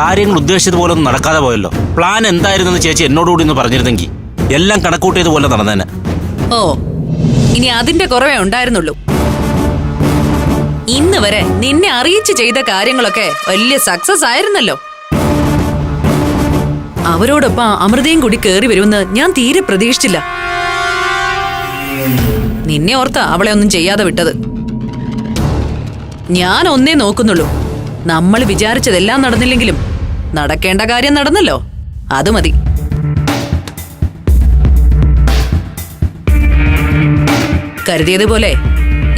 കാര്യങ്ങൾ ഉദ്ദേശിച്ചതുപോലെ ഒന്നും നടക്കാതെ പോയല്ലോ. പ്ലാൻ എന്തായിരുന്നെന്ന് ചേച്ചി എന്നോടുകൂടി ഒന്ന് പറഞ്ഞിരുന്നെങ്കിൽ എല്ലാം കണക്കൂട്ടിയതുപോലെ നടന്നേനെ. ഓ, ഇനി അതിന്റെ കുറവേ ഉണ്ടായിരുന്നുള്ളൂ. ഇന്ന് വരെ നിന്നെ അറിയിച്ച് ചെയ്ത കാര്യങ്ങളൊക്കെ വലിയ സക്സസ് ആയിരുന്നല്ലോ. അവരോടൊപ്പം അമൃതയും കൂടി കേറി വരുമെന്ന് ഞാൻ തീരെ പ്രതീക്ഷിച്ചില്ല. നിന്നെ ഓർത്ത അവളെ ഒന്നും ചെയ്യാതെ വിട്ടത്. ഞാൻ ഒന്നേ നോക്കുന്നുള്ളൂ, നമ്മൾ വിചാരിച്ചതെല്ലാം നടന്നില്ലെങ്കിലും നടക്കേണ്ട കാര്യം നടന്നല്ലോ, അത് മതി. കരുതിയതുപോലെ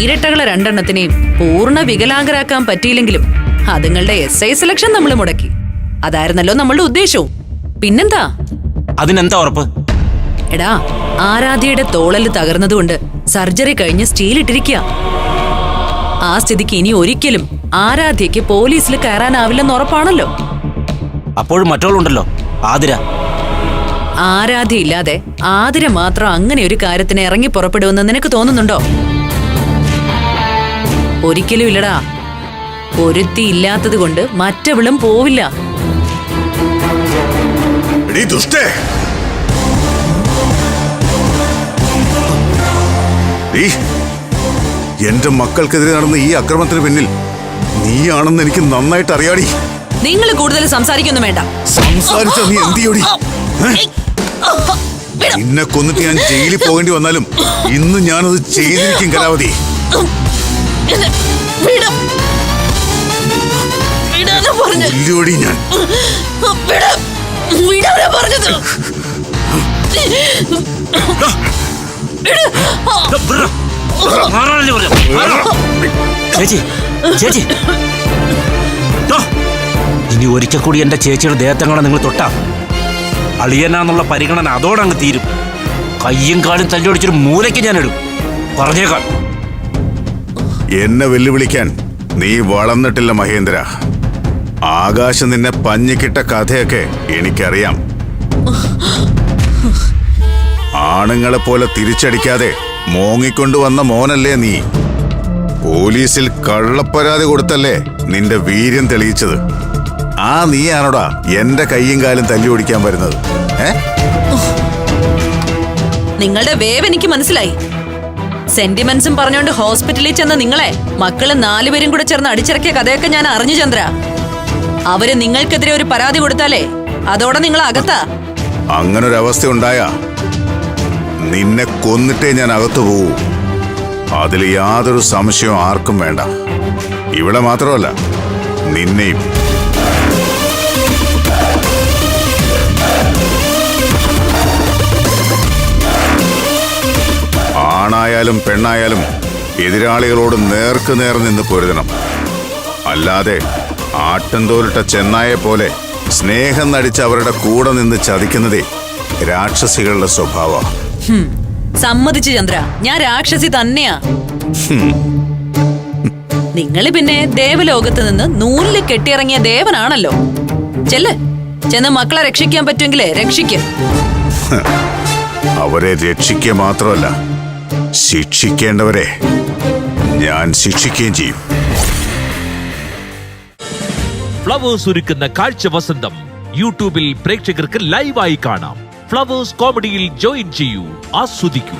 ഇരട്ടകളെ രണ്ടെണ്ണത്തിനെയും പൂർണ്ണ വികലാംഗരാക്കാൻ പറ്റിയില്ലെങ്കിലും അതുങ്ങളുടെ SI സെലക്ഷൻ നമ്മൾ മുടക്കി. അതായിരുന്നല്ലോ നമ്മളുടെ ഉദ്ദേശവും. പിന്നെന്താ? അതിനെന്താ ഉറപ്പ്? എടാ, ആരാധ്യയുടെ തോളല് തകർന്നതുകൊണ്ട് സർജറി കഴിഞ്ഞ് സ്റ്റീൽ ഇട്ടിരിക്കുക. ആ സ്ഥിതിക്ക് ഇനി ഒരിക്കലും ആരാധ്യക്ക് പോലീസിൽ കയറാനാവില്ലെന്ന് ഉറപ്പാണല്ലോ. അപ്പോഴും മറ്റോളുണ്ടല്ലോ, ആതിര. ആരാധ്യ ഇല്ലാതെ ആതിര മാത്രം അങ്ങനെ ഒരു കാര്യത്തിന് ഇറങ്ങി പുറപ്പെടുമെന്ന് നിനക്ക് തോന്നുന്നുണ്ടോ? ഒരിക്കലും ഇല്ലടാ. ഒരുത്തി ഇല്ലാത്തത് കൊണ്ട് മറ്റവളും പോവില്ല. എന്റെ മക്കൾക്കെതിരെ നടന്ന ഈ അക്രമത്തിന് പിന്നിൽ നീയാണെന്ന് എനിക്ക് നന്നായിട്ട് അറിയാടി. നിങ്ങൾ കൂടുതൽ സംസാരിക്കൊന്നും വേണ്ട. സംസാരിച്ച നീ എന്തിയോടി? നിന്നെ കൊന്നിട്ട് ഞാൻ ജയിലിൽ പോകേണ്ടി വന്നാലും ഇന്ന് ഞാനത് ചെയ്തിരിക്കും കലാവതി. ഞാൻ ചേച്ചി, ചേച്ചി, ഇനി ഒരിക്കൽ കൂടി എന്റെ ചേച്ചിയുടെ ദേഹത്തെങ്ങനെ നിങ്ങൾ തൊട്ടാ അളിയനാന്നുള്ള പരിഗണന അതോടങ്ങ് തീരും. കയ്യും കാലും തല്ലിയൊടിച്ചൊരു മൂലയ്ക്ക് ഞാൻ ഇടും, പറഞ്ഞേക്കാം. എന്നെ വെല്ലുവിളിക്കാൻ നീ വളർന്നിട്ടില്ല മഹേന്ദ്ര. ആകാശം നിന്നെ പഞ്ഞിക്കിട്ട കഥയൊക്കെ എനിക്കറിയാം. ആണുങ്ങളെ പോലെ തിരിച്ചടിക്കാതെ മോങ്ങിക്കൊണ്ടുവന്ന മോനല്ലേ നീ. പോലീസിൽ കള്ളപ്പരാതി കൊടുത്തല്ലേ നിന്റെ വീര്യം തെളിയിച്ചത്. ആ നീയാണോടാ എന്റെ കയ്യും കാലും തല്ലി ഓടിക്കാൻ വരുന്നത്? നിങ്ങളുടെ വേവ് എനിക്ക് മനസ്സിലായി. സെന്റിമെന്റ്സും പറഞ്ഞോണ്ട് ഹോസ്പിറ്റലിൽ ചെന്ന നിങ്ങളെ മക്കള് 4 പേരും കൂടെ ചേർന്ന് അടിച്ചിറക്കിയ കഥയൊക്കെ ഞാൻ അറിഞ്ഞു ചന്ദ്ര. അവര് നിങ്ങൾക്കെതിരെ ഒരു പരാതി കൊടുത്താലേ അതോടെ നിങ്ങൾ അകത്താ. അങ്ങനൊരവസ്ഥ ഉണ്ടായാ നിന്നെ കൊന്നിട്ടേ ഞാൻ അകത്തു പോകൂ. അതിൽ യാതൊരു സംശയവും ആർക്കും വേണ്ട. ഇവിടെ മാത്രമല്ല, നിന്നെയും. ആണായാലും പെണ്ണായാലും എതിരാളികളോട് നേർക്ക് നേർ നിന്ന് പൊരുതണം. അല്ലാതെ ആട്ടംതോലിട്ട ചെന്നായെ പോലെ സ്നേഹം നടിച്ച് അവരുടെ കൂടെ നിന്ന് ചതിക്കുന്നതേ രാക്ഷസികളുടെ സ്വഭാവം. സമ്മതിച്ചു ചന്ദ്ര, ഞാൻ രാക്ഷസി തന്നെയാ. നിങ്ങള് പിന്നെ ദേവലോകത്ത് നിന്ന് നൂലില് കെട്ടിയിറങ്ങിയ ദേവനാണല്ലോ. ചെന്ന് മക്കളെ രക്ഷിക്കാൻ പറ്റുമെങ്കിലേ രക്ഷിക്കും. അവരെ രക്ഷിക്കുക മാത്രമല്ല, ശിക്ഷിക്കേണ്ടവരെ ഞാൻ ശിക്ഷിക്കുകയും ചെയ്യും. ഫ്ലവേഴ്സ് ഒരുക്കുന്ന കാഴ്ച വസന്തം യൂട്യൂബിൽ പ്രേക്ഷകർക്ക് ലൈവായി കാണാം. ഫ്ലവേഴ്സ് കോമഡിയിൽ ജോയിൻ ചെയ്യൂ, ആസ്വദിക്കൂ.